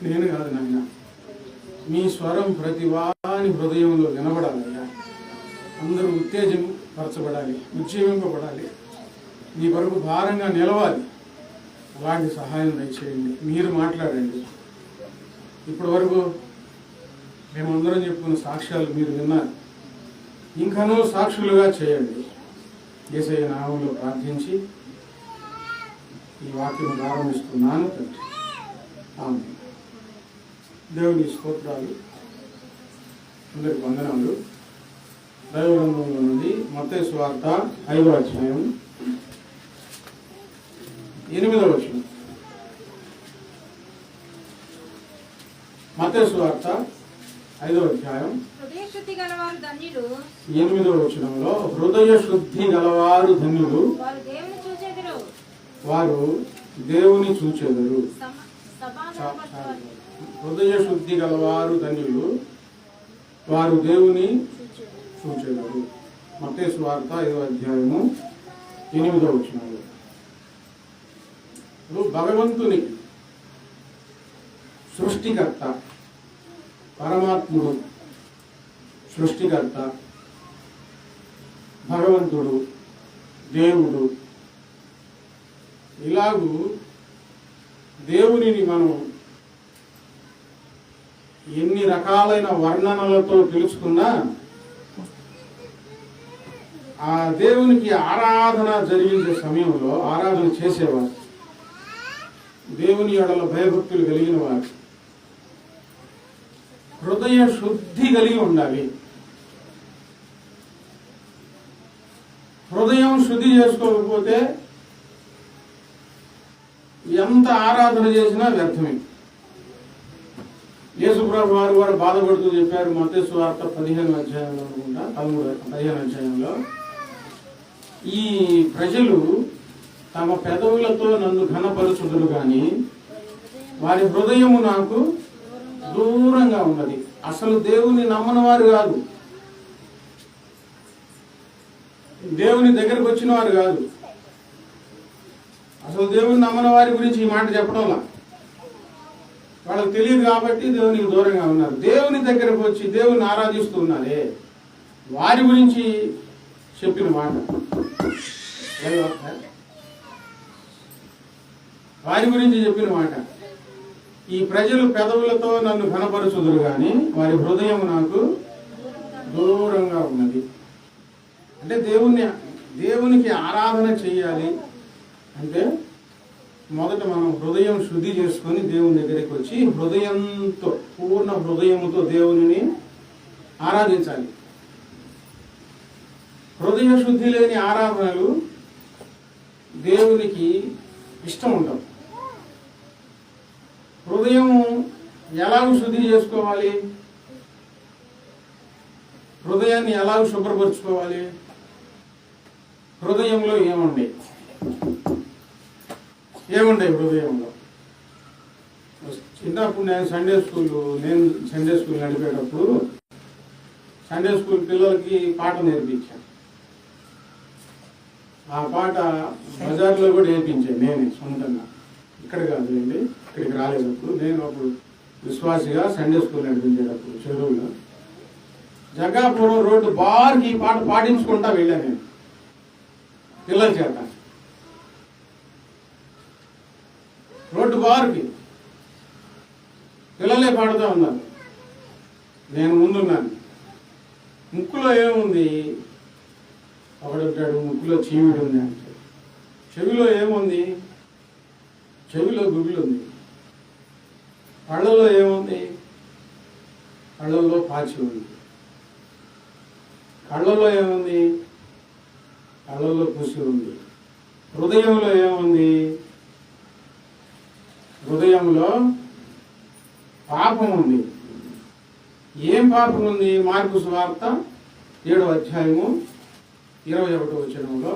నేను కాదు నాయన, మీ స్వరం ప్రతి వాని హృదయంలో వినబడాలయ్యా. అందరూ ఉత్తేజపరచబడాలి, ఉజ్జీవింపబడాలి, నీ వరకు భారంగా నిలవాలి. అలాంటి సహాయం దయచేయండి. మీరు మాట్లాడండి. ఇప్పటి వరకు మేమందరం చెప్పుకున్న సాక్ష్యాలు మీరు విన్నారు. ఇంకనూ సాక్షులుగా చేయండి. యేసయ్య నామంలో ప్రార్థించి ఈ వాక్యం ప్రారంభిస్తున్నాను తండ్రి. ఆమేన్. దేవుని స్తోత్రాలు. అందరికి వందనాలు. దైవగ్రంథంలో నుండి మత్తయి సువార్త 5వ అధ్యాయం 8వ వచనం. మత్తయి సువార్త 5వ అధ్యాయం 8వ వచనంలో, హృదయ శుద్ధి గలవారు ధన్యులు, వారు దేవుని చూచెదరు. హృదయ శుద్ధి గలవారు ధన్యులు, వారు దేవుని చూచెదరు. మత్తయి సువార్త 5వ అధ్యాయము 8వ వచనంలో. భగవంతుని సృష్టికర్త, పరమాత్ముడు సృష్టికర్త, భగవంతుడు, దేవుడు, ఇలాగూ దేవునిని మనం ఎన్ని రకాలైన వర్ణనలతో పిలుచుకున్నా ఆ దేవునికి ఆరాధన జరిగించే సమయంలో, ఆరాధన చేసేవారు, దేవుని యెడల భయభక్తులు కలిగిన వారు హృదయ శుద్ధి కలిగి ఉండాలి. హృదయం శుద్ధి చేసుకోకపోతే ఎంత ఆరాధన చేసినా వ్యర్థమే. యేసుప్రభు వారు కూడా బాధపడుతూ చెప్పారు మత్తయి సువార్త 15వ అధ్యాయంలో అనుకుంటా, 15వ అధ్యాయంలో, ఈ ప్రజలు తమ పెదవులతో నన్ను ఘనపరచుదురు గాని వారి హృదయము నాకు దూరంగా ఉన్నది. అసలు దేవుని నమ్మని వారు కాదు, దేవుని దగ్గరకు వచ్చిన వారు కాదు. అసలు దేవుని నమ్మని వారి గురించి ఈ మాట చెప్పడంలా, వాళ్ళకి తెలియదు కాబట్టి దేవునికి దూరంగా ఉన్నారు. దేవుని దగ్గరకు వచ్చి దేవుని ఆరాధిస్తూ ఉన్నారే, వారి గురించి చెప్పిన మాట. వారి గురించి చెప్పిన మాట, ఈ ప్రజలు పెదవులతో నన్ను ఘనపరచుదురు గాని వారి హృదయం నాకు దూరంగా ఉన్నది. అంటే దేవునికి ఆరాధన చెయ్యాలి అంటే మొదట మనం హృదయం శుద్ధి చేసుకొని దేవుని దగ్గరికి వచ్చి హృదయంతో, పూర్ణ హృదయంతో దేవునిని ఆరాధించాలి. హృదయ శుద్ధి లేని ఆరాధనలు దేవునికి ఇష్టం ఉండవు. హృదయం ఎలాగ శుద్ధి చేసుకోవాలి, హృదయాన్ని ఎలాగ శుభ్రపరచుకోవాలి, హృదయంలో ఏముండే హృదయంలో. చిన్నప్పుడు నేను సండే స్కూల్ నడిపేటప్పుడు సండే స్కూల్ పిల్లలకి పాట నేర్పించాను. ఆ పాట బజార్లో కూడా నేర్పించాను నేనే సొంతంగా. ఇక్కడ కాదులేండి, ఇక్కడికి రాలేటప్పుడు, నేను అప్పుడు విశ్వాసిగా సండే స్కూల్ నడిపించేటప్పుడు చెరువులో జగ్గాపురం రోడ్డు బార్కి ఈ పాట పాటించుకుంటా వెళ్ళాను నేను పిల్లల చేత. రోడ్డు బార్కి పిల్లలే పాడుతూ ఉన్నారు, నేను ముందున్నాను. ముక్కులో ఏముంది, ఒకడుంటాడు ముక్కులో చీమిడి ఉంది అంటే. చెవిలో ఏముంది, చెవిలో గుబిలు ఉంది. కళ్ళల్లో ఏముంది, కళ్ళల్లో పాచి ఉంది. కళ్ళల్లో ఏముంది, కళ్ళల్లో పుసి ఉంది. హృదయంలో ఏముంది, హృదయంలో పాపం ఉంది. ఏం పాపం ఉంది? మార్కు సువార్త 7వ అధ్యాయము 21వ వచనంలో,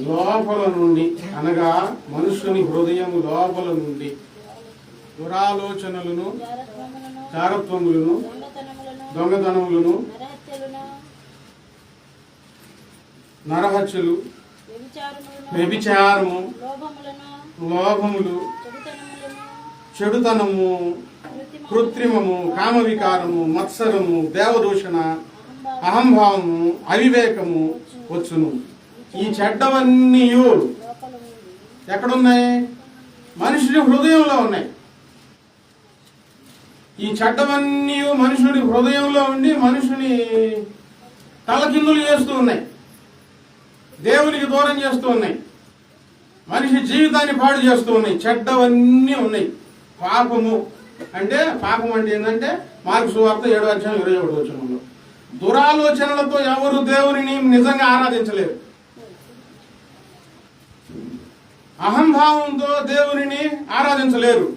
లోపల నుండి అనగా మనుషుని హృదయము లోపల నుండి దురాలోచనలను, చారత్వములను, దొంగతనములను, నరహత్యలు, వ్యభిచారము, లోభములు, చెడుతనము, కృత్రిమము, కామవికారము, మత్సరము, దేవదూషణ, అహంభావము, అవివేకము వచ్చును. ఈ చెడ్డవన్నీ ఎక్కడున్నాయి? మనుషుని హృదయంలో ఉన్నాయి. ఈ చెడ్డవన్నీ మనుషుని హృదయంలో ఉండి మనుషుని తలకిందులు చేస్తూ ఉన్నాయి, దేవునికి దూరం చేస్తూ ఉన్నాయి, మనిషి జీవితాన్ని పాడు చేస్తూ ఉన్నాయి. చెడ్డవన్నీ ఉన్నాయి. పాపము అంటే ఏంటంటే మార్కు సువార్త 7:21 దురాలోచనలతో ఎవరు దేవుని నిజంగా ఆరాధించలేరు. అహంభావంతో దేవుని ఆరాధించలేరు.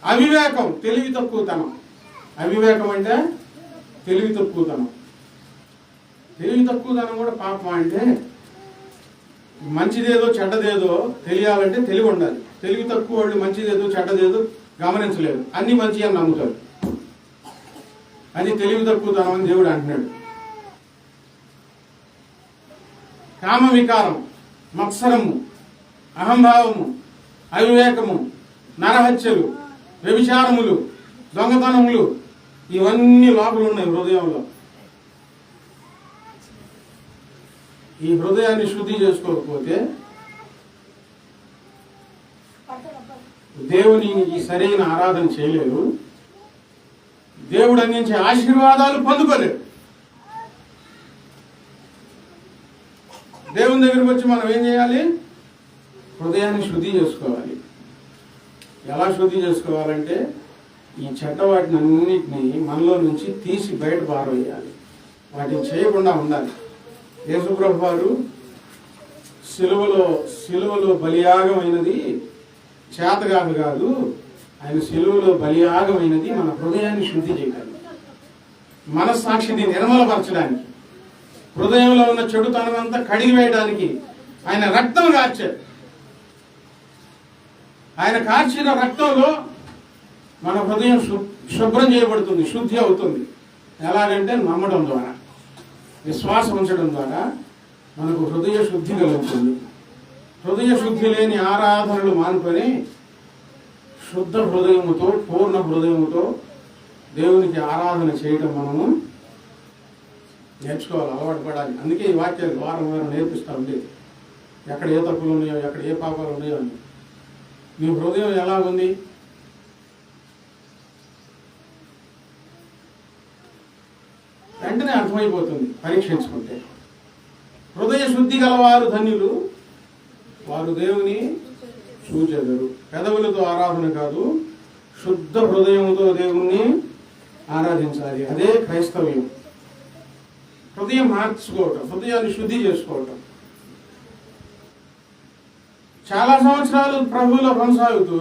అవివేకం, తెలివి తక్కువతనం. అవివేకం అంటే తెలివి తక్కువతనం. తెలివి తక్కువతనం కూడా పాపం. అంటే మంచిదేదో చెడ్డదేదో తెలియాలంటే తెలివి ఉండాలి. తెలివి తక్కువ వాళ్ళు మంచిదేదో చెడ్డదేదో గమనించలేదు, అన్ని మంచి అని నమ్ముతారు. అది తెలివి తక్కువతనం అని దేవుడు అంటున్నాడు. కామ వికారం, మత్సరము, అహంభావము, అవివేకము, నరహత్యలు, వ్యభిచారములు, దొంగతనములు, ఇవన్నీ లోపల ఉన్నాయి హృదయంలో. ఈ హృదయాన్ని శుద్ధి చేసుకోకపోతే దేవునికి సరైన ఆరాధన చేయలేరు, దేవుడు అందించే ఆశీర్వాదాలు పొందుకోలేరు. దేవుని దగ్గరికి వచ్చి మనం ఏం చేయాలి? హృదయాన్ని శుద్ధి చేసుకోవాలి. ఎలా శుద్ధి చేసుకోవాలంటే ఈ చెడ్డ వాటిని అన్నిటినీ మనలో నుంచి తీసి బయట పారవేయాలి. వాటిని చేయకుండా ఉండాలి. యేసుప్రభు వారు సిలువలో బలియాగమైనది చేతగాదు కాదు, ఆయన సిలువలో బలియాగమైనది మన హృదయాన్ని శుద్ధి చేయడానికి, మనస్సాక్షిని నిర్మలపరచడానికి, హృదయంలో ఉన్న చెడుతనం అంతా కడిగివేయడానికి ఆయన రక్తం కార్చారు. ఆయన కార్చిన రక్తంలో మన హృదయం శుభ్రం చేయబడుతుంది, శుద్ధి అవుతుంది. ఎలాగంటే నమ్మడం ద్వారా, విశ్వాసం ఉంచడం ద్వారా మనకు హృదయ శుద్ధి కలుగుతుంది. హృదయ శుద్ధి లేని ఆరాధనలు మానుకొని శుద్ధ హృదయముతో, పూర్ణ హృదయముతో దేవునికి ఆరాధన చేయడం మనము నేర్చుకోవాలి, అలవాటు పడాలి. అందుకే ఈ వాక్యాలు వారం నేర్పిస్తూ ఉండేది. ఎక్కడ ఏ తప్పులు ఉన్నాయో, ఎక్కడ ఏ పాపాలు ఉన్నాయో అని. మీ హృదయం ఎలా ఉంది? వెంటనే అర్థమైపోతుంది పరీక్షించుకుంటే. హృదయ శుద్ధి గలవారు ధన్యులు, వారు దేవుని చూచెదరు. పెదవులతో ఆరాధన కాదు, శుద్ధ హృదయంతో దేవుణ్ణి ఆరాధించాలి. అదే క్రైస్తవ్యం. హృదయం మార్చుకోవటం, హృదయాన్ని శుద్ధి చేసుకోవటం. చాలా సంవత్సరాలు ప్రభువులో కొనసాగుతూ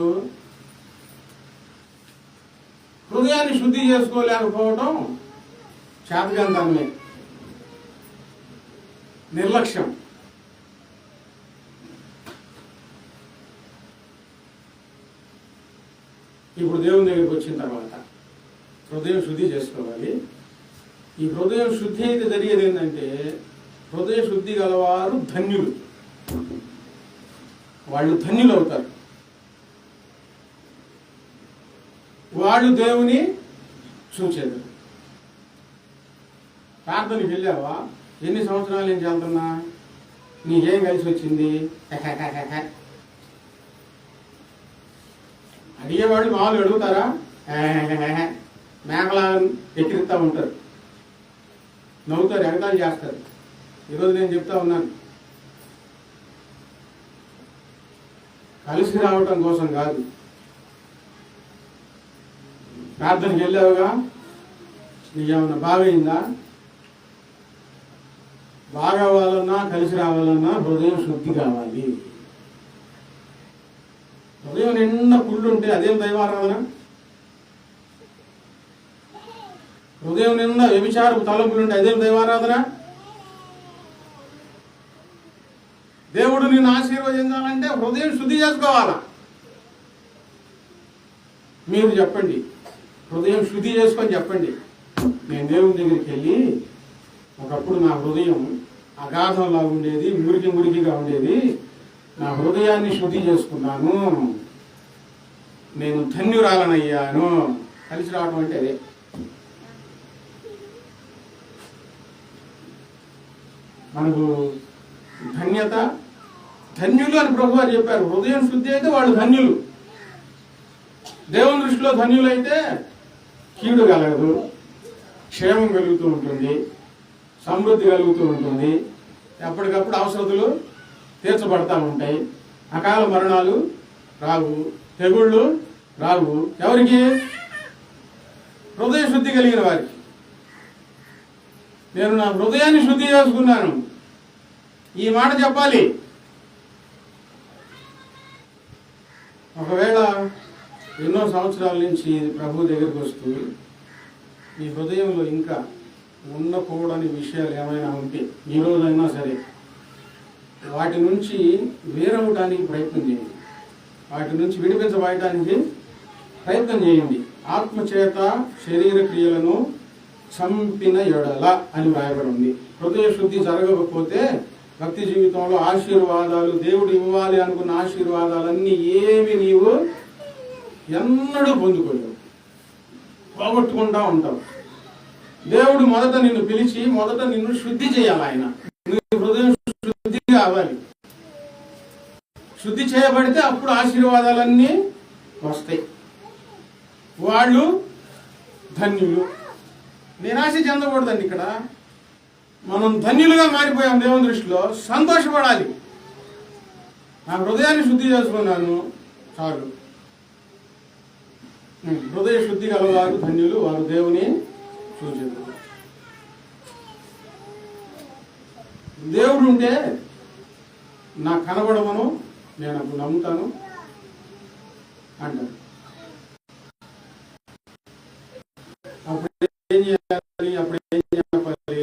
హృదయాన్ని శుద్ధి చేసుకోలేకపోవటం చేతకంతనమే, నిర్లక్ష్యం. ఇప్పుడు దేవుని దగ్గరికి వచ్చిన తర్వాత హృదయం శుద్ధి చేసుకోవాలి. ఈ హృదయం శుద్ధి అయితే జరిగేది ఏంటంటే, హృదయ శుద్ధి గలవారు ధన్యులు, వాళ్ళు ధన్యులు అవుతారు. వాళ్ళు దేవుని చూచేది. ప్రార్థనకి వెళ్ళావా? ఎన్ని సంవత్సరాలు నేను వెళ్తున్నా, నీకేం కలిసి వచ్చింది? అడిగేవాళ్ళు మామూలు అడుగుతారా? మేకలా ఎక్కిరిస్తా ఉంటారు, నవ్వుతారు, ఎగతాళి చేస్తారు. ఈరోజు నేను చెప్తా ఉన్నాను, కలిసి రావటం కోసం కాదు. ప్రార్థనకి వెళ్ళావుగా, నీకేమన్నా బాగైందా? బాగా అవ్వాలన్నా, కలిసి రావాలన్నా హృదయం శుద్ధి కావాలి. హృదయం నిండా కుళ్ళుంటే అదేం దైవారాధన? హృదయం నిండా వ్యభిచారపు తలంపులుంటే అదేం దైవారాధన? దేవుడు నిన్ను ఆశీర్వదించాలంటే హృదయం శుద్ధి చేసుకోవాలా. మీరు చెప్పండి, హృదయం శుద్ధి చేసుకొని చెప్పండి. నేను దేవుని దగ్గరికి వెళ్ళి, ఒకప్పుడు నా హృదయం అగాధంలా ఉండేది, మురికిగా ఉండేది, నా హృదయాన్ని శుద్ధి చేసుకున్నాను. నేను ధన్యురాలనయ్యాను. కలిసి రావడం అంటే అదే. మనకు ధన్యత, ధన్యులు అని ప్రభువారు చెప్పారు. హృదయం శుద్ధి అయితే వాళ్ళు ధన్యులు. దేవుని దృష్టిలో ధన్యులైతే కీడు కలగదు, క్షేమం కలుగుతూ ఉంటుంది, సమృద్ధి కలుగుతూ ఉంటుంది, ఎప్పటికప్పుడు అవసరతలు తీర్చబడతా ఉంటాయి, అకాల మరణాలు రావు, తెగుళ్ళు రావు. ఎవరికి? హృదయ శుద్ధి కలిగిన వారికి. నేను నా హృదయాన్ని శుద్ధి చేసుకున్నాను, ఈ మాట చెప్పాలి. ఒకవేళ ఎన్నో సంవత్సరాల నుంచి ప్రభు దగ్గరికి వస్తూ ఈ హృదయంలో ఇంకా ఉండకూడని విషయాలు ఏమైనా ఉంటే ఈ రోజైనా సరే వాటి నుంచి వేరవటానికి ప్రయత్నం చేయండి, వాటి నుంచి విడిపించబడటానికి ప్రయత్నం చేయండి. ఆత్మచేత శరీర క్రియలను చంపిన ఎడల అని వ్రాయబడి ఉంది. హృదయ శుద్ధి జరగకపోతే భక్తి జీవితంలో ఆశీర్వాదాలు, దేవుడు ఇవ్వాలి అనుకున్న ఆశీర్వాదాలన్నీ ఏమి నీవు ఎన్నడూ పొందుకోలేవు, పోగొట్టుకుంటా ఉంటావు. దేవుడు మొదట నిన్ను పిలిచి మొదట నిన్ను శుద్ధి చేయాలి. ఆయన హృదయం శుద్ధి కావాలి. శుద్ధి చేయబడితే అప్పుడు ఆశీర్వాదాలన్నీ వస్తాయి. వాళ్ళు ధన్యులు. నిరాశ చెందకూడదండి. ఇక్కడ మనం ధన్యులుగా మారిపోయాం. దేవుని దృష్టిలో సంతోషపడాలి. నా హృదయాన్ని శుద్ధి చేసుకున్నాను చాలు. హృదయ శుద్ధి గలవారు ధన్యులు, వారు దేవుని చూచెదరు. దేవుడు ఉంటే నాకు కనబడమను, నేను అప్పుడు నమ్ముతాను అంటారు. అప్పుడు ఏం చేయాలి? అప్పుడు ఏం చెప్పాలి?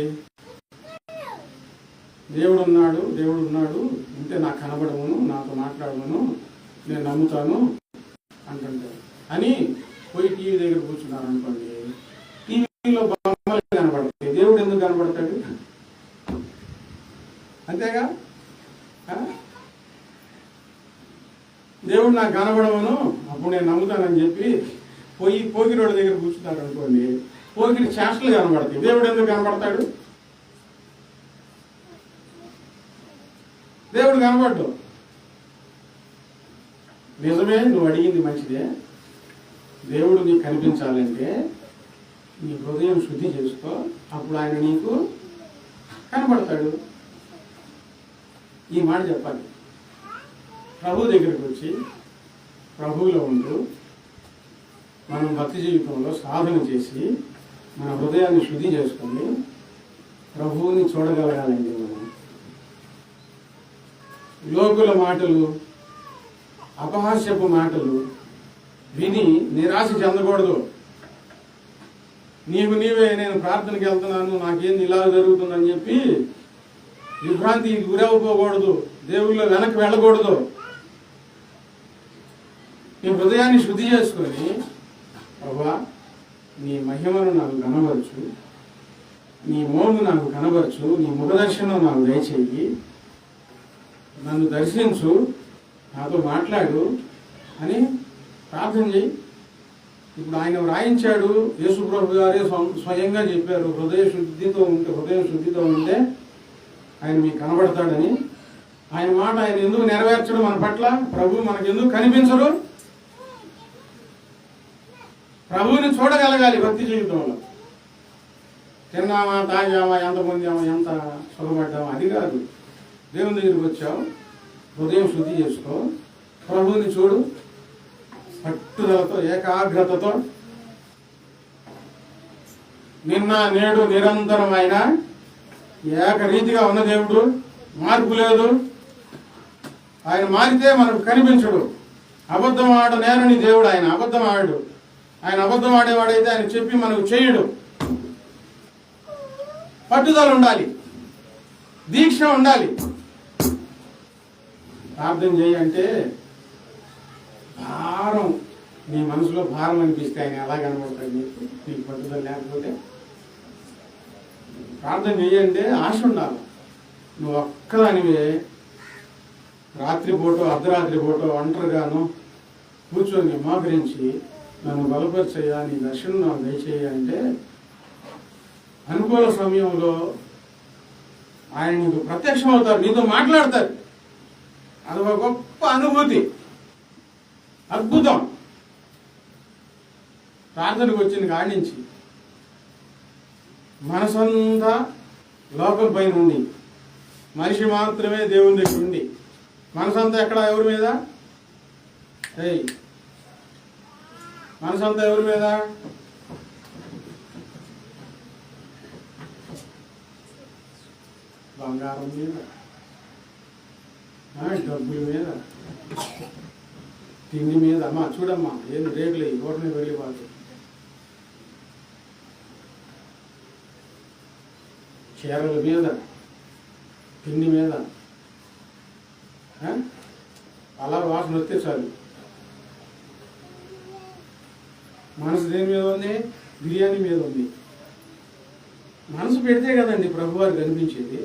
దేవుడు ఉన్నాడు ఉంటే నాకు కనబడమను, నాతో మాట్లాడమను, నేను నమ్ముతాను అంటుంటారు అని పోయి టీవీ దగ్గర కూర్చున్నారు అనుకోండి. టీవీలో బొమ్మలు కనబడతాయి, దేవుడు ఎందుకు కనబడతాడు? అంతేగా. దేవుడు నాకు కనబడమను, అప్పుడు నేను నమ్ముతానని చెప్పి పోయి పోకిరోడ్ల దగ్గర కూర్చున్నారు అనుకోండి, పోకిరి చేష్టలు కనబడతాయి. దేవుడు ఎందుకు కనబడతాడు? దేవుడు కనబడ్డు. నిజమే, నువ్వు అడిగింది మంచిదే. దేవుడు నీకు కనిపించాలంటే నీ హృదయం శుద్ధి చేసుకో, అప్పుడు ఆయన నీకు కనబడతాడు. ఈ మాట చెప్పాలి. ప్రభు దగ్గరికి వచ్చి ప్రభువులో ఉంటూ మనం భక్తి జీవితంలో సాధన చేసి మన హృదయాన్ని శుద్ధి చేసుకొని ప్రభువుని చూడగలగాలండి. మనం లోకుల మాటలు, అపహాస్యపు మాటలు విని నిరాశ చెందకూడదు. నీవే నేను ప్రార్థనకి వెళ్తున్నాను, నాకేంది ఇలా జరుగుతుందని చెప్పి విభ్రాంతికి గురవ్వకూడదు, దేవుళ్ళో వెనక్కి వెళ్ళకూడదు. నీ హృదయాన్ని శుద్ధి చేసుకొని ప్రభువా నీ మహిమను నాకు కనబరచు, నీ మోము నాకు కనబరచు, నీ ముఖదర్శనం నాకు దయచేయి, నన్ను దర్శించు, నాతో మాట్లాడు అని ప్రార్థన చేయి. ఇప్పుడు ఆయన వ్రాయించాడు, యేసు ప్రభు గారే స్వయంగా చెప్పారు, హృదయం శుద్ధితో ఉంటే ఆయన మీకు కనబడతాడని. ఆయన మాట ఆయన ఎందుకు నెరవేర్చడు మన పట్ల? ప్రభు మనకు ఎందుకు కనిపించరు? ప్రభువుని చూడగలగాలి భక్తి జీవితంలో. తిన్నామా, తాగామా, ఎంత పొందామా, ఎంత సుఖపడ్డామా అది కాదు. దేవుని దగ్గరికి వచ్చావు, హృదయం శుద్ధి చేసుకో, ప్రభువుని చూడు, పట్టుదలతో ఏకాగ్రతతో. నిన్న నేడు నిరంతరం ఆయన ఏకరీతిగా ఉన్న దేవుడు, మార్పు లేదు. ఆయన మారితే మనకు కనిపించడు. అబద్ధం ఆడ నేరని దేవుడు ఆయన, అబద్ధం ఆడు. ఆయన అబద్ధం ఆడేవాడైతే ఆయన చెప్పి మనకు చేయడు. పట్టుదల ఉండాలి, దీక్ష ఉండాలి. ప్రార్థన చేయంటే భారం, నీ మనసులో భారం అనిపిస్తే ఆయన ఎలా కనబడతాడు నీకు పట్టుదల లేకపోతే? ప్రార్థన చేయంటే ఆశ ఉండాలి. నువ్వు ఒక్కదానివే రాత్రి పూట, అర్ధరాత్రి పూట ఒంటరిగాను కూర్చొని మోకరించి నన్ను బలపరిచయ్యా, నీ దర్శనం నాకు దయచేయ అంటే అనుకూల సమయంలో ఆయన నీకు ప్రత్యక్షం అవుతారు, నీతో మాట్లాడతారు. అది ఒక గొప్ప అనుభూతి, అద్భుతం. ప్రార్థనకు వచ్చింది కాడి నుంచి మనసంతా లోకం పైన ఉండి, మనిషి మాత్రమే దేవుని దగ్గర ఉండి, మనసంతా ఎక్కడ ఎవరి మీద? మనసంతా ఎవరి మీద? బంగారం మీద, డబ్బుల మీద, తిండి మీద. అమ్మా చూడమ్మా, ఏంది రేట్లు ఓటనే వెళ్ళిపోతుంది. చీరల మీద, తిండి మీద, అలా వాసన వస్తే చాలు. మనసు దేని మీద ఉంది? బిర్యానీ మీద ఉంది. మనసు పెడితే కదండి ప్రభువారు కనిపించేది.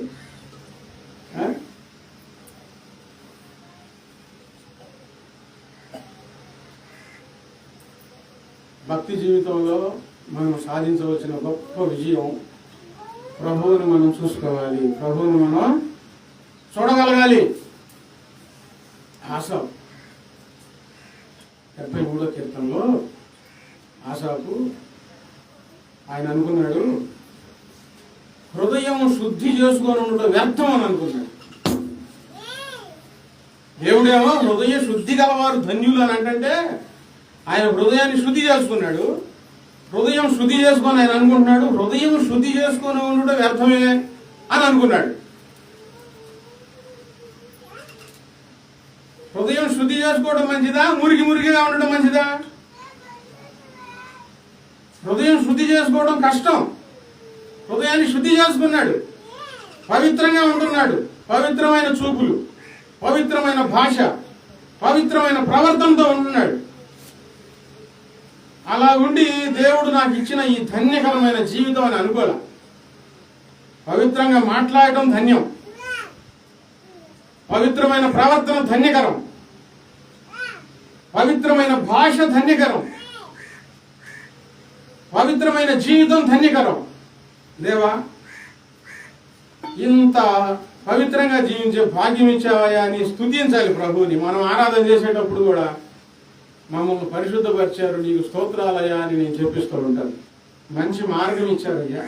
భక్తి జీవితంలో మనం సాధించవలసిన గొప్ప విజయం, ప్రభువుని మనం చూసుకోవాలి, ప్రభువుని మనం చూడగలగాలి. ఆసాపు 73వ కీర్తనలో ఆసాపు ఆయన అనుకున్నాడు, హృదయం శుద్ధి చేసుకొని ఉండడం వ్యర్థం అని అనుకున్నాడు. దేవుడేమో హృదయ శుద్ధి గలవారు ధన్యులు అని అంటే ఆయన హృదయాన్ని శుద్ధి చేసుకున్నాడు. హృదయం శుద్ధి చేసుకొని ఆయన అనుకుంటున్నాడు, హృదయం శుద్ధి చేసుకొని ఉండడం వ్యర్థమే అని అనుకున్నాడు. హృదయం శుద్ధి చేసుకోవడం మంచిదా, మురికిగా ఉండడం మంచిదా? హృదయం శుద్ధి చేసుకోవడం కష్టం. హృదయాన్ని శుద్ధి చేసుకున్నాడు, పవిత్రంగా ఉంటున్నాడు. పవిత్రమైన చూపులు, పవిత్రమైన భాష, పవిత్రమైన ప్రవర్తనతో ఉంటున్నాడు. అలా ఉండి దేవుడు నాకు ఇచ్చిన ఈ ధన్యకరమైన జీవితం అని అనుకోలే. పవిత్రంగా మాట్లాడటం ధన్యం, పవిత్రమైన ప్రవర్తన ధన్యకరం, పవిత్రమైన భాష ధన్యకరం, పవిత్రమైన జీవితం ధన్యకరం. దేవా, ఇంత పవిత్రంగా జీవించే భాగ్యం ఇచ్చావయ్యా అని స్తుతించాలి ప్రభువుని. మనం ఆరాధన చేసేటప్పుడు కూడా మమ్మల్ని పరిశుద్ధపరిచారు, నీకు స్తోత్రాలయ్యా అని నేను చెప్పిస్తూ ఉంటాను. మంచి మార్గం ఇచ్చారయ్యా,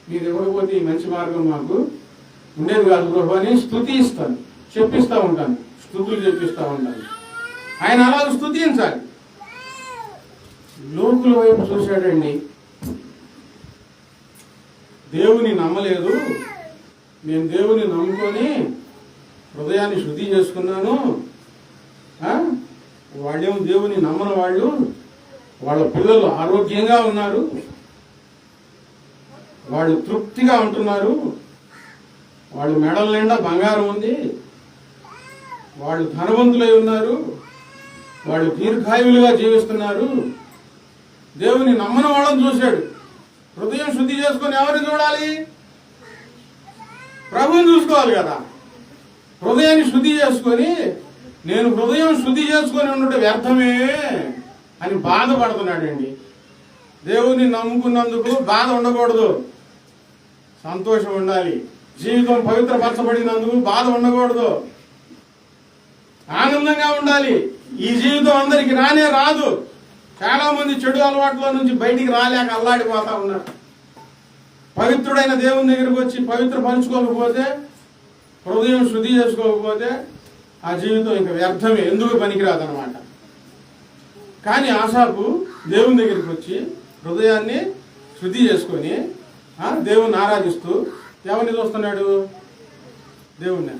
మీరు ఇవ్వకపోతే ఈ మంచి మార్గం మాకు ఉండేది కాదు ప్రభు అని స్తుతిస్తాను, చెప్పిస్తూ ఉంటాను, స్తుతులు చెప్పిస్తూ ఉంటాను. ఆయన అలా స్తుతించాలి. లోకుల వైపు చూశాడండి, దేవుని నమ్మలేదు, నేను దేవుని నమ్ముకొని హృదయాన్ని శుద్ధి చేసుకున్నాను. వాళ్ళేమో దేవుని నమ్మని వాళ్ళు, వాళ్ళ పిల్లలు ఆరోగ్యంగా ఉన్నారు, వాళ్ళు తృప్తిగా ఉంటున్నారు, వాళ్ళు మెడల నిండా బంగారం ఉంది, వాళ్ళు ధనవంతులై ఉన్నారు, వాళ్ళు దీర్ఘాయువులుగా జీవిస్తున్నారు. దేవుని నమ్మని వాళ్ళని చూశాడు. హృదయం శుద్ధి చేసుకొని ఎవరిని చూడాలి? ప్రభువుని చూసుకోవాలి కదా. హృదయాన్ని శుద్ధి చేసుకొని నేను హృదయం శుద్ధి చేసుకొని ఉండటం వ్యర్థమే అని బాధపడుతున్నాడండి. దేవుని నమ్ముకున్నందుకు బాధ ఉండకూడదు, సంతోషం ఉండాలి. జీవితం పవిత్రపరచబడినందుకు బాధ ఉండకూడదు, ఆనందంగా ఉండాలి. ఈ జీవితం అందరికి రానే రాదు. చాలా మంది చెడు అలవాట్ల నుంచి బయటికి రాలేక అల్లాడిపోతా ఉన్నారు. పవిత్రుడైన దేవుని దగ్గరికి వచ్చి పవిత్రపరచుకోకపోతే, హృదయం శుద్ధి చేసుకోకపోతే ఆ జీవితం ఇంకా వ్యర్థమే, ఎందుకు పనికిరాదనమాట. కానీ ఆసాపు దేవుని దగ్గరికి వచ్చి హృదయాన్ని శుద్ధి చేసుకొని దేవుణ్ణి ఆరాధిస్తూ ఎవరిని చూస్తున్నాడు? దేవుణ్ణి,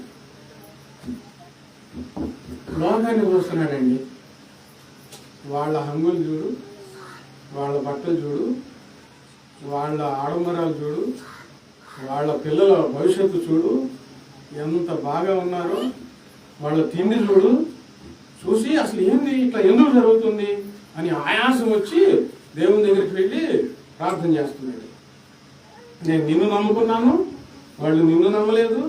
లోకాన్ని చూస్తున్నాడండి. వాళ్ళ హంగులు చూడు, వాళ్ళ బట్టలు చూడు, వాళ్ళ ఆడంబరాలు చూడు, వాళ్ళ పిల్లల భవిష్యత్తు చూడు, ఎంత బాగా ఉన్నారో, వాళ్ళ తిండి చూడు. చూసి అసలు ఏంది ఇట్లా ఎందుకు జరుగుతుంది అని ఆయాసం వచ్చి దేవుని దగ్గరికి వెళ్ళి ప్రార్థన చేస్తున్నాడు. నేను నిన్ను నమ్ముకున్నాను, వాళ్ళు నిన్ను నమ్మలేదు.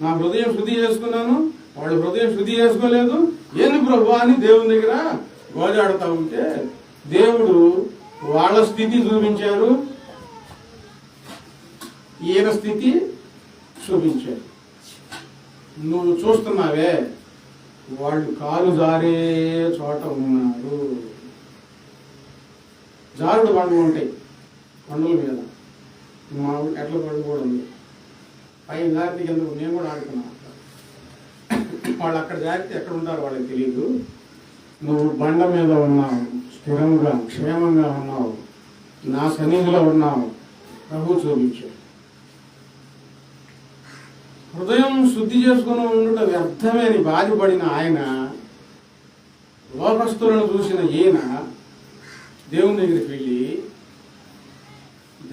నా హృదయం శుద్ధి చేసుకున్నాను, వాళ్ళు హృదయం శుద్ధి చేసుకోలేదు. ఏంది ప్రభు అని దేవుని దగ్గర గోజాడుతూ ఉంటే దేవుడు వాళ్ళ స్థితి చూపించారు, ఈయన స్థితి చూపించారు. నువ్వు చూస్తున్నావే, వాళ్ళు కాలు జారే చోట ఉన్నారు. జారుడు బండలు ఉంటాయి కొండల మీద, మా ఎట్ల బండు కూడా ఉంది. పైన జారితే కింద నేను కూడా ఆడుకున్నాను. వాళ్ళు అక్కడ జారితే ఎక్కడ ఉంటారో వాళ్ళకి తెలియదు. నువ్వు బండ మీద ఉన్నావు, స్థిరంగా క్షేమంగా ఉన్నావు, నా సన్నిధిలో ఉన్నావు. ప్రభు చూపించాడు. హృదయం శుద్ధి చేసుకుని ఉండుట వ్యర్థమని బాధపడిన ఆయన, లోకస్తులను చూసిన ఈయన దేవుని దగ్గరికి వెళ్ళి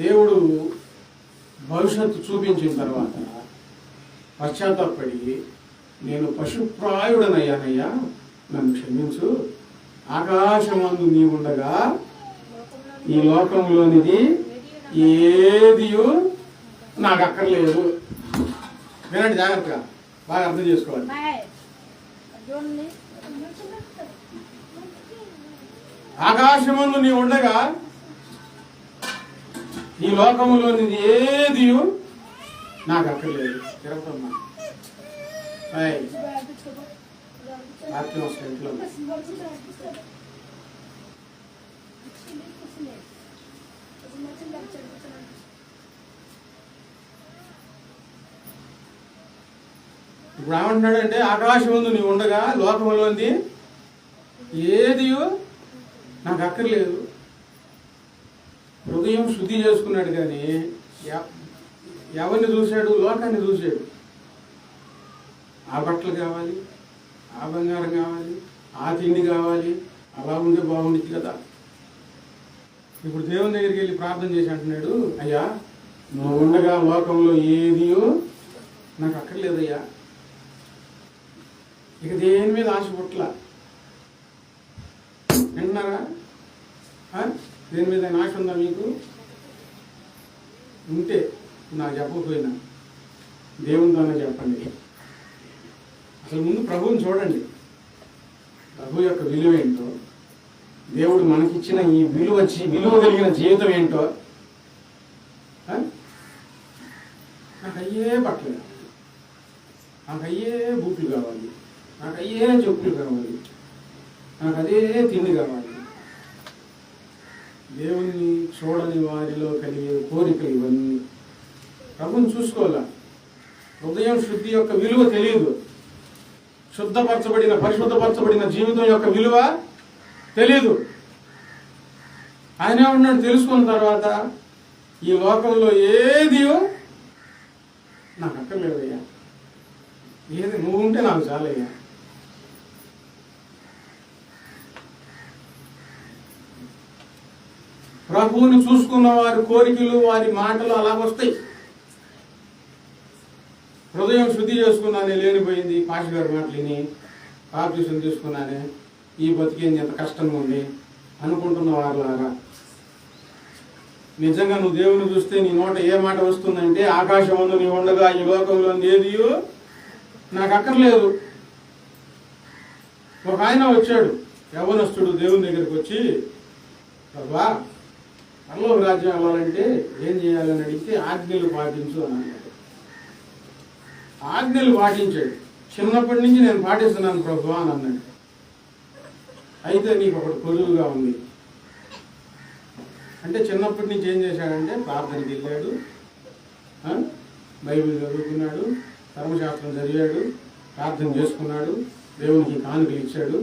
దేవుడు భవిష్యత్తు చూపించిన తర్వాత పశ్చాత్తాపడి, నేను పశుప్రాయుడనయ్యానయ్యా, నన్ను క్షమించు, ఆకాశమందు నీ ఉండగా ఈ లోకంలోనిది ఏదియు నాకు అక్కర్లేదు. వినండి జాగ్రత్తగా, బాగా అర్థం చేసుకోవాలి. ఆకాశమందు నీ ఉండగా ఈ లోకంలోనిది ఏదియు నాకు అక్కర్లేదు. తిరగమ్మా ఇంట్లో ఇప్పుడు ఏమంటున్నాడంటే, ఆకాశం నీవు ఉండగా లోకంలోంది ఏదియో నాకు అక్కర్లేదు. హృదయం శుద్ధి చేసుకున్నాడు, కానీ ఎవరిని చూశాడు? లోకాన్ని చూశాడు. ఆ బట్టలు కావాలి, ఆ బంగారం కావాలి, ఆ తిండి కావాలి, అలా ఉంటే బాగుండిద్ది కదా. ఇప్పుడు దేవుని దగ్గరికి వెళ్ళి ప్రార్థన చేసి అంటున్నాడు, అయ్యా నువ్వు ఉండగా లోకంలో ఏదియో నాకు అక్కర్లేదయ్యా. ఇక దేని మీద ఆశ పుట్ల. వింటున్నారా? దేని మీద ఆశ ఉందా మీకు? ఉంటే నాకు చెప్పకపోయినా దేవునితోనే చెప్పండి. అసలు ముందు ప్రభువుని చూడండి. ప్రభు యొక్క విలువ ఏంటో, దేవుడు మనకిచ్చిన ఈ విలువ కలిగిన జీవితం ఏంటో. నాకు అయ్యే బట్టలు కావాలి, నాకు అయ్యే బూట్లు కావాలి, నాకు అయ్యే చెప్పులు కావాలి, నాకు అదే తిండి కావాలి. దేవుణ్ణి చూడని వారిలో కలిగే కోరికలు ఇవన్నీ. ప్రభుని చూసుకోవాలా. హృదయం శుద్ధి యొక్క విలువ తెలియదు. పరిశుద్ధపరచబడిన జీవితం యొక్క విలువ తెలియదు. ఆయనే ఉన్నాడు. తెలుసుకున్న తర్వాత ఈ లోకంలో ఏదియో నాకు అక్కర్లేదయ్యా, ఏది నువ్వు ఉంటే నాకు చాలయ్యా. ప్రభువుని చూసుకున్న వారి కోరికలు, వారి మాటలు అలా వస్తాయి. హృదయం శుద్ధి చేసుకున్నానే, లేనిపోయింది పాష గారి మాటలు విని బాప్టిజం తీసుకున్నానే, ఈ బతికేంది ఎంత కష్టంగా ఉంది అనుకుంటున్న వారిలాగా, నిజంగా నువ్వు దేవుని చూస్తే నీ నోట ఏ మాట వస్తుందంటే, ఆకాశమందు నీ ఉండగా ఈ లోకంలో ఏదియో నాకు అక్కర్లేదు. ఒక ఆయన వచ్చాడు, యవ్వనస్తుడు, దేవుని దగ్గరికి వచ్చి, ప్రభా పరలోక రాజ్యం వెళ్ళాలంటే ఏం చేయాలని అడిగితే, ఆజ్ఞలు పాటించు అని అన్నాడు. ఆజ్ఞలు పాటించాడు. చిన్నప్పటి నుంచి నేను పాటిస్తున్నాను ప్రభు అని అన్నాడు. అయితే నీకు ఒకటి కొలువుగా ఉంది అంటే, చిన్నప్పటి నుంచి ఏం చేశాడంటే ప్రార్థనకి వెళ్ళాడు, బైబిల్ చదువుకున్నాడు, ధర్మశాస్త్రం చదివాడు, ప్రార్థన చేసుకున్నాడు, దేవునికి కానుకలు ఇచ్చాడు,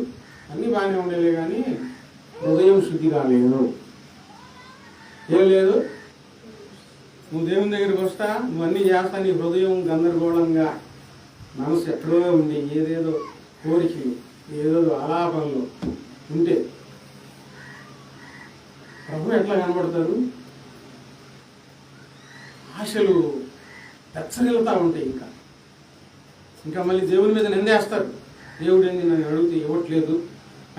అన్నీ బాగానే ఉండేలే. కానీ హృదయం శుద్ధి కాలేదు. ఏం లేదు. నువ్వు దేవుని దగ్గరికి వస్తా, నువ్వు అన్నీ చేస్తా, నీ హృదయం గందరగోళంగా, మనసు ఎక్కడో ఉంది, ఏదేదో కోరికలు, ఏదేదో ఆలాపనలు ఉంటే ప్రభు ఎట్లా కనబడతారు? ఆశలు పెచ్చరిల్లుతూ ఉంటాయి. ఇంకా మళ్ళీ దేవుని మీద నిందేస్తారు. దేవుడు ఏంటి నన్ను అడిగితే ఇవ్వట్లేదు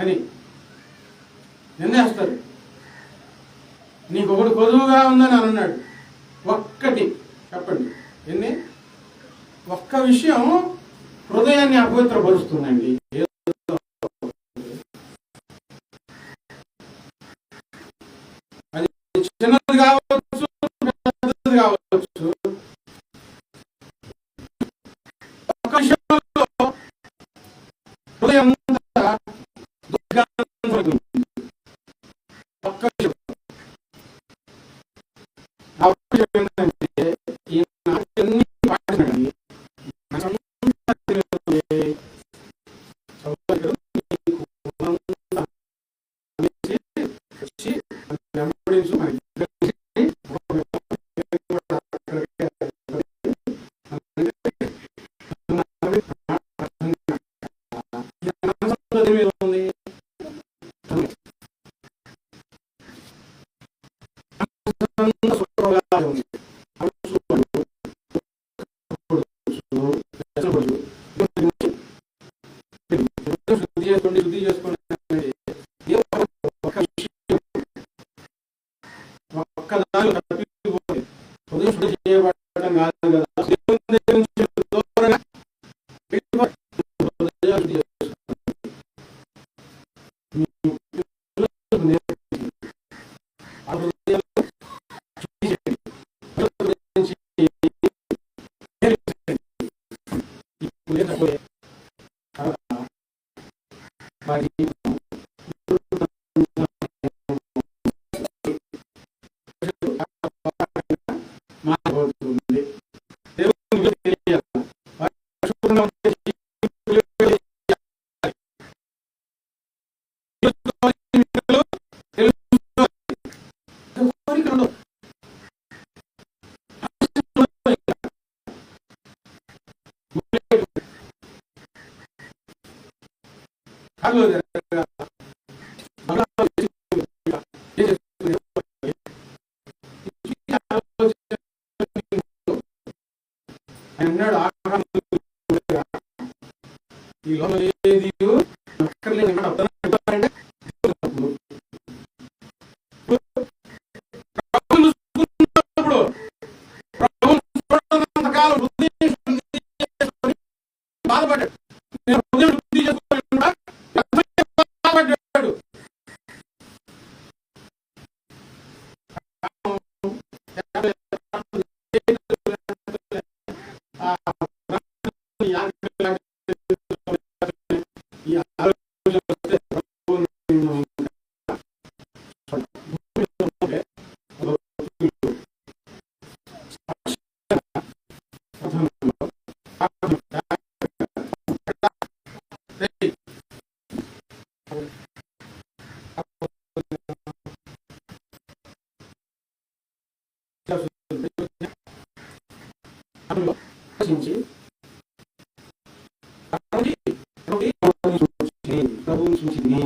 అని నిందేస్తారు. నీకు ఒకటి కొదువుగా ఉందని అన్నాడు. ఒక్కటి చెప్పండి, ఎన్ని? ఒక్క విషయం హృదయాన్ని అపవిత్రపరుస్తుందండి. చిన్నది కావచ్చు, పెద్దది కావచ్చు, ఒక్క విషయంలో హృదయం ఒక్క విషయం ఏంటంటే ఈ నాట్యాన్ని పాటించండి. శుద్ధి చేసుకోండి. ఒక్కదాని తప్పిపోయి హృదయం శుద్ధి చేయబడటం కాదు కదా. అన్నాడు ఈ లోపల ఏది అక్కర్లేదు. బాధపడ్డాడు. ప్రభువుని చూసింది.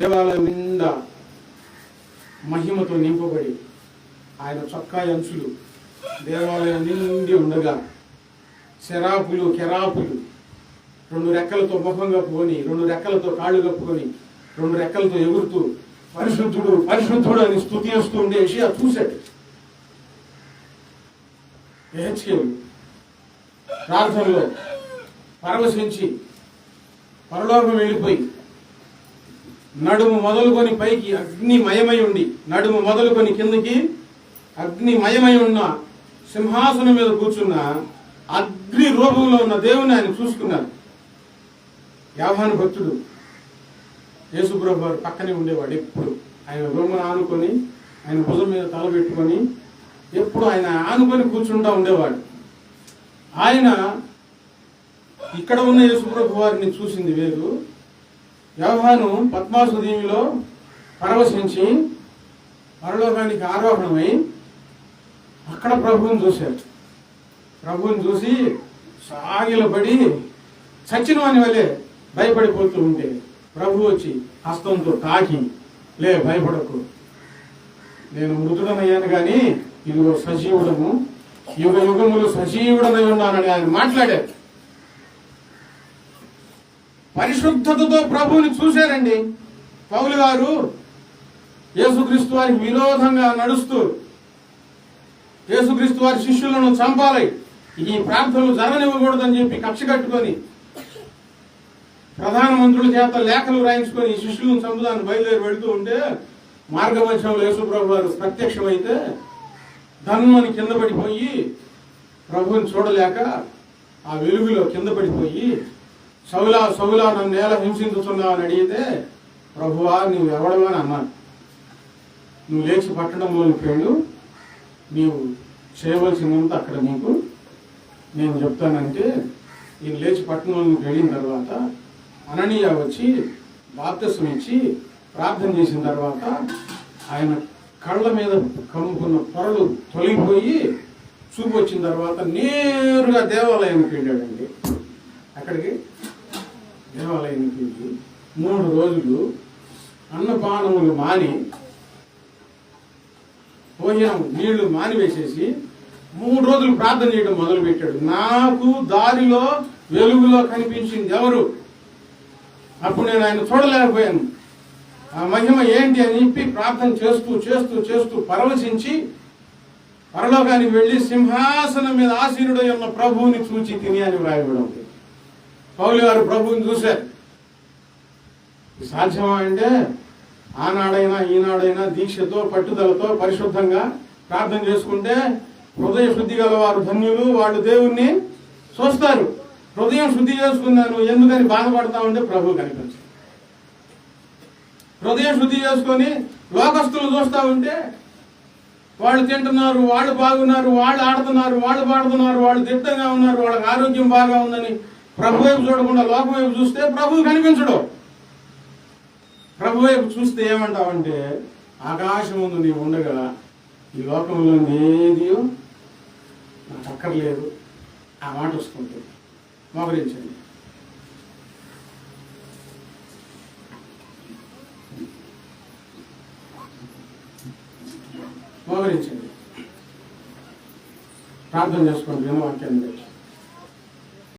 దేవాలయం నిండా మహిమతో నింపబడి ఆయన చొక్కా అంచులు దేవాలయం నిండి ఉండగా శరాపులు కెరాపులు 2 రెక్కలతో ముఖం కప్పుకొని 2 రెక్కలతో కాళ్ళు కప్పుకొని 2 రెక్కలతో ఎగురుతూ పరిశుద్ధుడు పరిశుద్ధుడు అని స్తుతిస్తూ ఉండే యెషయా చూశాడు. యెహెజ్కేలు ప్రార్థనలో పరవశించి పరలోకం వెళ్ళిపోయి నడుము మొదలుకొని పైకి అగ్నిమయమై ఉండి నడుము మొదలుకొని కిందకి అగ్నిమయమై ఉన్న సింహాసనం మీద కూర్చున్న అగ్ని రూపంలో ఉన్న దేవుని ఆయన చూసుకున్నారు. యోహాను భక్తుడు యేసుప్రభు వారు పక్కనే ఉండేవాడు. ఎప్పుడు ఆయన రొమ్మును ఆనుకొని ఆయన భుజం మీద తల పెట్టుకొని ఎప్పుడు ఆయన ఆనుకొని కూర్చుంటా ఉండేవాడు. ఆయన ఇక్కడ ఉన్న యేసుప్రభు వారిని చూసింది వేరు. యోహాను పద్మాసు దీవిలో పరవశించి పరలోకానికి ఆరోహణమై అక్కడ ప్రభువుని చూశాడు. ప్రభువుని చూసి సాగిలపడి చచ్చిన వాని వల్లే భయపడిపోతూ ఉంటే ప్రభు వచ్చి హస్తంతో తాకి, లే భయపడకు, నేను మృతుడనయ్యాను కానీ ఇదిగో సజీవుడము, యుగ యుగములు సజీవుడనై ఉన్నానని ఆయన మాట్లాడారు. పరిశుద్ధతతో ప్రభువుని చూశారండి. పౌలు గారు యేసుక్రీస్తు వారికి విరోధంగా నడుస్తూ యేసుక్రీస్తు వారి శిష్యులను చంపాలి, ఈ ప్రార్థనలు జరగనివ్వకూడదని చెప్పి కక్ష కట్టుకొని ప్రధానమంత్రుల చేత లేఖలు రాయించుకొని ఈ శిష్యులను చంపుదాన్ని బయలుదేరి వెళుతూ ఉంటే మార్గమధ్యంలో యేసుప్రభు వారు ప్రత్యక్షమైతే ధన్మని కింద పడిపోయి ప్రభువుని చూడలేక ఆ వెలుగులో కింద పడిపోయి సౌలా సౌలా నన్ను నేల హింసించుతున్నావు అని అడిగితే ప్రభువా నువ్వు ఎవడవు అని అన్నాను. నువ్వు లేచి పట్టణంలోనికి వెళ్ళు, నీవు చేయవలసినంత అక్కడ నీకు నేను చెప్తానంటే ఈయన లేచి పట్టణంలోనికి వెళ్ళిన తర్వాత అననీయ వచ్చి బాప్తిసం ఇచ్చి ప్రార్థన చేసిన తర్వాత ఆయన కళ్ళ మీద కమ్ముకున్న పొరలు తొలగిపోయి చూపు వచ్చిన తర్వాత నేరుగా దేవాలయానికి వెళ్ళాడండి. అక్కడికి దేవాలయానికి వెళ్ళి 3 రోజులు అన్నపానములు మాని భోజనం నీళ్లు మానివేసేసి 3 రోజులు ప్రార్థన చేయడం మొదలుపెట్టాడు. నాకు దారిలో వెలుగులో కనిపించింది ఎవరు? అప్పుడు నేను ఆయన చూడలేకపోయాను. ఆ మహిమ ఏంటి అని చెప్పి ప్రార్థన చేస్తూ చేస్తూ చేస్తూ పరవశించి పరలోకానికి వెళ్ళి సింహాసనం మీద ఆసీనుడై ఉన్న ప్రభువుని చూచి తిని అని వ్రాయబడి ఉంది. పౌలు గారు ప్రభువుని చూశారు. సాధ్యమా అంటే ఆనాడైనా ఈనాడైనా దీక్షతో పట్టుదలతో పరిశుద్ధంగా ప్రార్థన చేసుకుంటే హృదయ శుద్ధి గల వారు ధన్యులు, వాళ్ళు దేవుణ్ణి చూస్తారు. హృదయం శుద్ధి చేసుకున్నాను ఎందుకని బాధపడతా ఉంటే ప్రభు కనిపించు. హృదయం శుద్ధి చేసుకొని లోకస్తులు చూస్తూ ఉంటే వాళ్ళు తింటున్నారు, వాళ్ళు బాగున్నారు, వాళ్ళు ఆడుతున్నారు, వాళ్ళు పాడుతున్నారు, వాళ్ళు దిట్టంగా ఉన్నారు, వాళ్ళకి ఆరోగ్యం బాగా ఉందని ప్రభు వైపు చూడకుండా లోకం వైపు చూస్తే ప్రభు కనిపించడు. ప్రభు వైపు చూస్తే ఏమంటావంటే ఆకాశం ముందు నీవు ఉండగా ఈ లోకంలో ఏదియో నాకు అక్కర్లేదు ఆ మాట వస్తుంటుంది. మోకరించండి. మోకరించండి, ప్రార్థన చేసుకోండి. వాక్యాన్ని